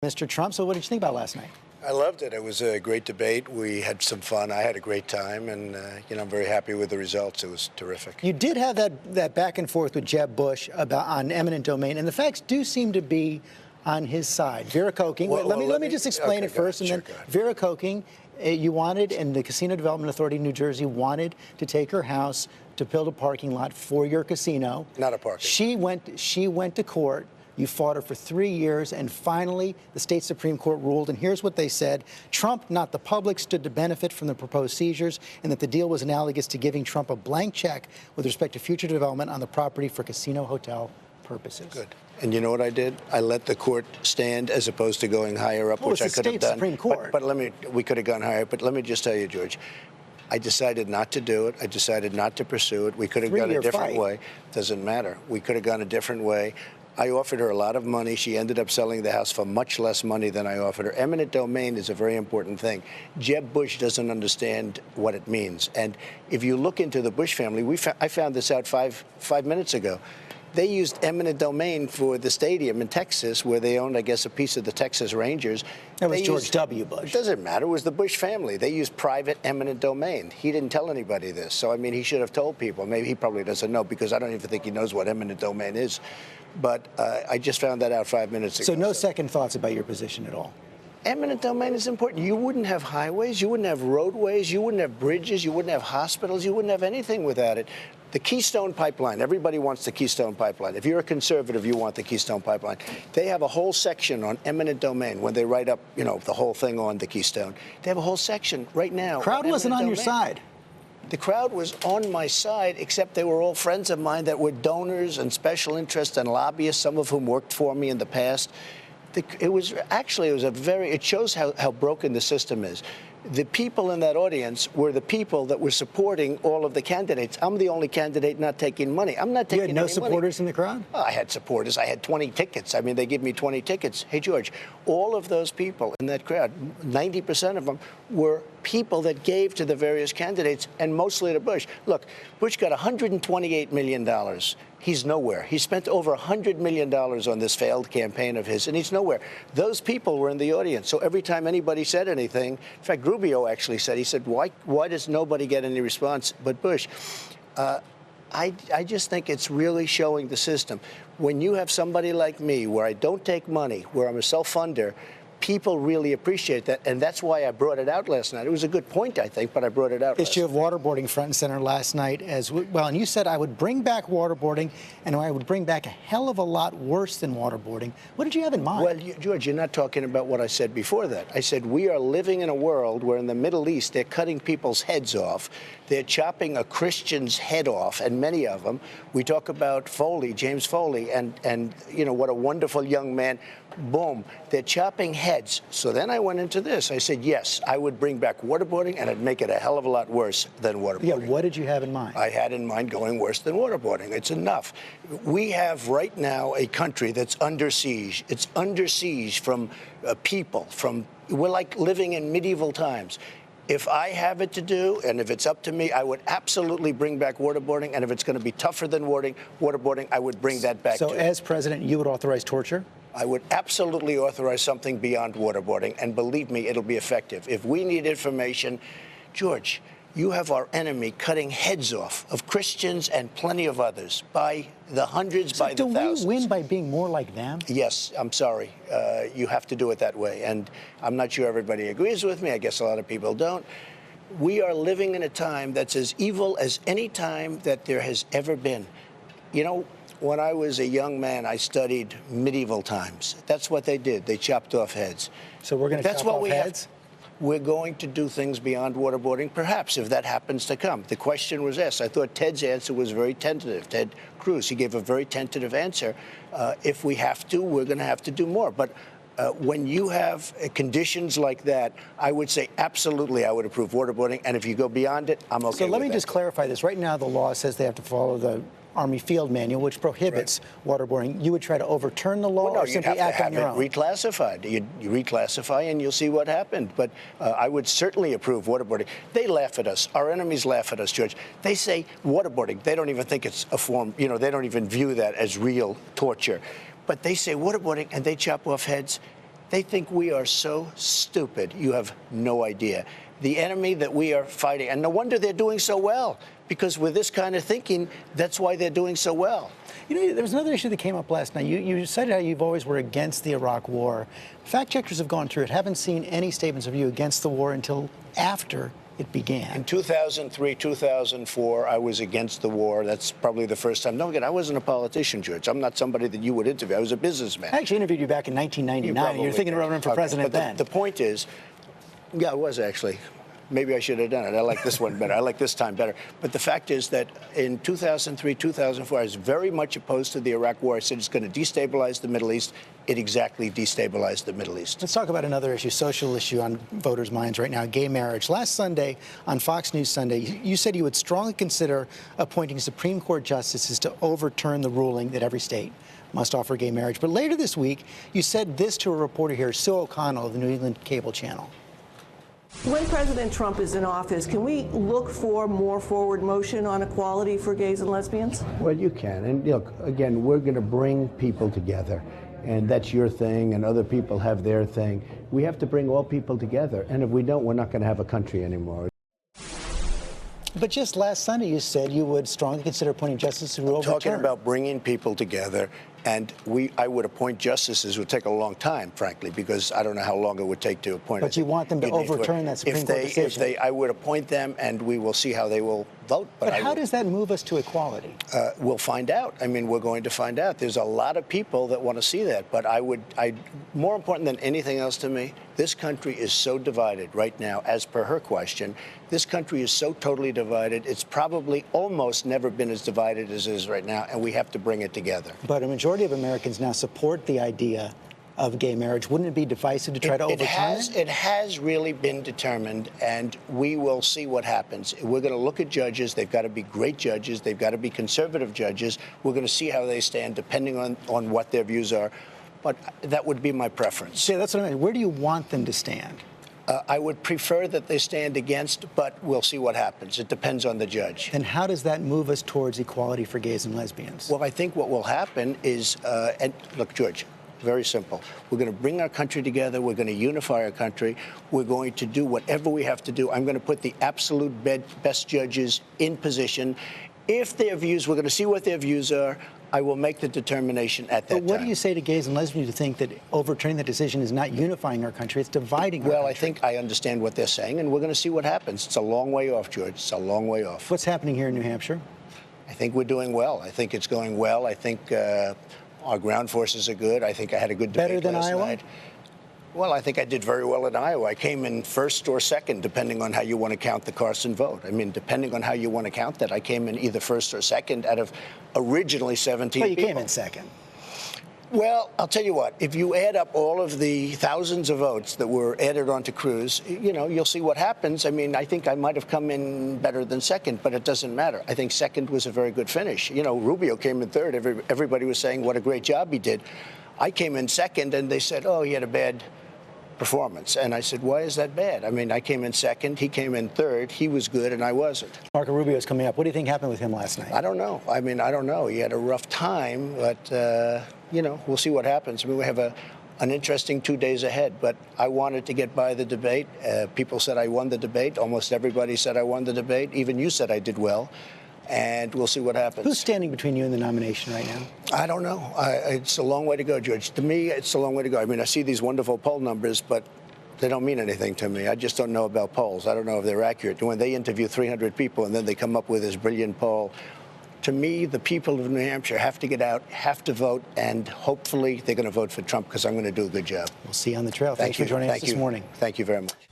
Mr. Trump. So what did you think about last night? I loved it. It was a great debate. We had some fun. I had a great time, and I'm very happy with the results. It was terrific. You did have that back and forth with Jeb Bush on eminent domain, and the facts do seem to be on his side. Vera Koking. Let me just explain it first, and then Vera Koking, you wanted, and the Casino Development Authority of New Jersey wanted to take her house to build a parking lot for your casino. Not a parking. She went to court. You fought her for 3 years, and finally, the state Supreme Court ruled, and here's what they said. Trump, not the public, stood to benefit from the proposed seizures, and that the deal was analogous to giving Trump a blank check with respect to future development on the property for casino hotel purposes. Good. And you know what I did? I let the court stand as opposed to going higher up, which I could have done. Supreme Court. But we could have gone higher. But let me just tell you, George, I decided not to do it. I decided not to pursue it. We could have gone a different way. Doesn't matter. We could have gone a different way. I offered her a lot of money. She ended up selling the house for much less money than I offered her. Eminent domain is a very important thing. Jeb Bush doesn't understand what it means. And if you look into the Bush family, I found this out five minutes ago. They used eminent domain for the stadium in Texas, where they owned, I guess, a piece of the Texas Rangers. That was George W. Bush. It doesn't matter. It was the Bush family. They used private eminent domain. He didn't tell anybody this. So, I mean, he should have told people. Maybe he probably doesn't know, because I don't even think he knows what eminent domain is. But I just found that out 5 minutes ago. So no second thoughts about your position at all? Eminent domain is important. You wouldn't have highways, you wouldn't have roadways, you wouldn't have bridges, you wouldn't have hospitals, you wouldn't have anything without it. The Keystone Pipeline, everybody wants the Keystone Pipeline. If you're a conservative, you want the Keystone Pipeline. They have a whole section on eminent domain when they write up, the whole thing on the Keystone. They have a whole section right now. Crowd wasn't on your side. The crowd was on my side, except they were all friends of mine that were donors and special interests and lobbyists, some of whom worked for me in the past. It shows how broken the system is. The people in that audience were the people that were supporting all of the candidates. I'm the only candidate not taking money. I'm not taking any money. You had no supporters in the crowd? Oh, I had supporters. I had 20 tickets. I mean, they give me 20 tickets. Hey, George, all of those people in that crowd, 90% of them were people that gave to the various candidates, and mostly to Bush. Look, Bush got $128 million. He's nowhere. He spent over $100 million on this failed campaign of his, and he's nowhere. Those people were in the audience. So every time anybody said anything, in fact, Rubio actually said, why does nobody get any response but Bush? I just think it's really showing the system. When you have somebody like me, where I don't take money, where I'm a self-funder, people really appreciate that, and that's why I brought it out last night. It was a good point, I think, but I brought it out. Issue of waterboarding front and center last night as well, and you said I would bring back waterboarding, and I would bring back a hell of a lot worse than waterboarding. What did you have in mind? Well, George, you're not talking about what I said before that. I said we are living in a world where in the Middle East they're cutting people's heads off. They're chopping a Christian's head off, and many of them. We talk about Foley, James Foley, and what a wonderful young man. Boom, they're chopping heads. So then I went into this. I said, yes, I would bring back waterboarding, and I'd make it a hell of a lot worse than waterboarding. Yeah, what did you have in mind? I had in mind going worse than waterboarding. It's enough. We have right now a country that's under siege. It's under siege from people. We're like living in medieval times. If I have it to do, and if it's up to me, I would absolutely bring back waterboarding. And if it's going to be tougher than waterboarding, I would bring that back, So too. As president, you would authorize torture? I would absolutely authorize something beyond waterboarding, and believe me, it'll be effective. If we need information, George, you have our enemy cutting heads off of Christians and plenty of others by the hundreds, by the thousands. Do we win by being more like them? Yes, I'm sorry. You have to do it that way, and I'm not sure everybody agrees with me. I guess a lot of people don't. We are living in a time that's as evil as any time that there has ever been. When I was a young man, I studied medieval times. That's what they did. They chopped off heads. So we're going to chop off heads? We're going to do things beyond waterboarding, perhaps, if that happens to come. The question was asked. I thought Ted's answer was very tentative. Ted Cruz, he gave a very tentative answer. If we have to, we're going to have to do more. But when you have conditions like that, I would say absolutely I would approve waterboarding. And if you go beyond it, I'm okay with that. So let me just clarify this. Right now, the law says they have to follow the Army Field Manual, which prohibits waterboarding. You would try to overturn the law, or simply act on your own? Reclassified. You reclassify and you'll see what happened. But I would certainly approve waterboarding. They laugh at us. Our enemies laugh at us, George. They say waterboarding. They don't even think it's a form, they don't even view that as real torture. But they say waterboarding and they chop off heads. They think we are so stupid. You have no idea. The enemy that we are fighting, and no wonder they're doing so well, because with this kind of thinking, that's why they're doing so well. You know, there was another issue that came up last night. You said how you've always were against the Iraq War. Fact checkers have gone through it, haven't seen any statements of you against the war until after it began. In 2003, 2004, I was against the war. That's probably the first time. No, again, I wasn't a politician, George. I'm not somebody that you would interview. I was a businessman. I actually interviewed you back in 1999. You're thinking about running for president then. The point is, yeah, I was actually. Maybe I should have done it. I like this one better. I like this time better. But the fact is that in 2003, 2004, I was very much opposed to the Iraq War. I said it's going to destabilize the Middle East. It exactly destabilized the Middle East. Let's talk about another issue, social issue on voters' minds right now, gay marriage. Last Sunday on Fox News Sunday, you said you would strongly consider appointing Supreme Court justices to overturn the ruling that every state must offer gay marriage. But later this week, you said this to a reporter here, Sue O'Connell of the New England Cable Channel. When President Trump is in office, can we look for more forward motion on equality for gays and lesbians? Well, you can. And look, again, we're going to bring people together. And that's your thing, and other people have their thing. We have to bring all people together. And if we don't, we're not going to have a country anymore. But just last Sunday, you said you would strongly consider appointing justices who will overturn. Talking about bringing people together, and I would appoint justices. It would take a long time, frankly, because I don't know how long it would take to appoint. But you want them to overturn that Supreme Court decision. I would appoint them, and we will see how they will vote. But how does that move us to equality? We'll find out. I mean, we're going to find out. There's a lot of people that want to see that. But more important than anything else to me, this country is so divided right now, as per her question. This country is so totally divided. It's probably almost never been as divided as it is right now, and we have to bring it together. But a majority of Americans now support the idea of gay marriage. Wouldn't it be divisive to try to overturn it? It has really been determined, and we will see what happens. We're going to look at judges. They've got to be great judges. They've got to be conservative judges. We're going to see how they stand, depending on what their views are. But that would be my preference. Yeah, that's what I mean. Where do you want them to stand? I would prefer that they stand against, but we'll see what happens. It depends on the judge. And how does that move us towards equality for gays and lesbians? Well, I think what will happen is, and look, George, very simple. We're going to bring our country together. We're going to unify our country. We're going to do whatever we have to do. I'm going to put the absolute best judges in position. If their views, we're going to see what their views are. I will make the determination at that time. But what do you say to gays and lesbians who think that overturning the decision is not unifying our country, it's dividing our country? Well, I think I understand what they're saying, and we're going to see what happens. It's a long way off, George. It's a long way off. What's happening here in New Hampshire? I think we're doing well. I think it's going well. I think our ground forces are good. I think I had a good debate last night. Well, I think I did very well in Iowa. I came in first or second, depending on how you want to count the Carson vote. I mean, depending on how you want to count that, I came in either first or second out of originally 17 people. Well, you people. came in second. Well, I'll tell you what, if you add up all of the thousands of votes that were added onto Cruz, you'll see what happens. I mean, I think I might have come in better than second, but it doesn't matter. I think second was a very good finish. Rubio came in third. Everybody was saying what a great job he did. I came in second, and they said, oh, he had a bad performance. And I said, why is that bad? I mean, I came in second, he came in third, he was good, and I wasn't. Marco Rubio's coming up. What do you think happened with him last night? I don't know. I mean, I don't know. He had a rough time, but, we'll see what happens. I mean, we have an interesting 2 days ahead, but I wanted to get by the debate. People said I won the debate. Almost everybody said I won the debate. Even you said I did well. And we'll see what happens. Who's standing between you and the nomination right now? I don't know. It's a long way to go, George. To me, it's a long way to go. I mean, I see these wonderful poll numbers, but they don't mean anything to me. I just don't know about polls. I don't know if they're accurate. When they interview 300 people and then they come up with this brilliant poll, to me, the people of New Hampshire have to get out, have to vote, and hopefully they're going to vote for Trump because I'm going to do a good job. We'll see you on the trail. Thanks for joining us this morning. Thank you very much.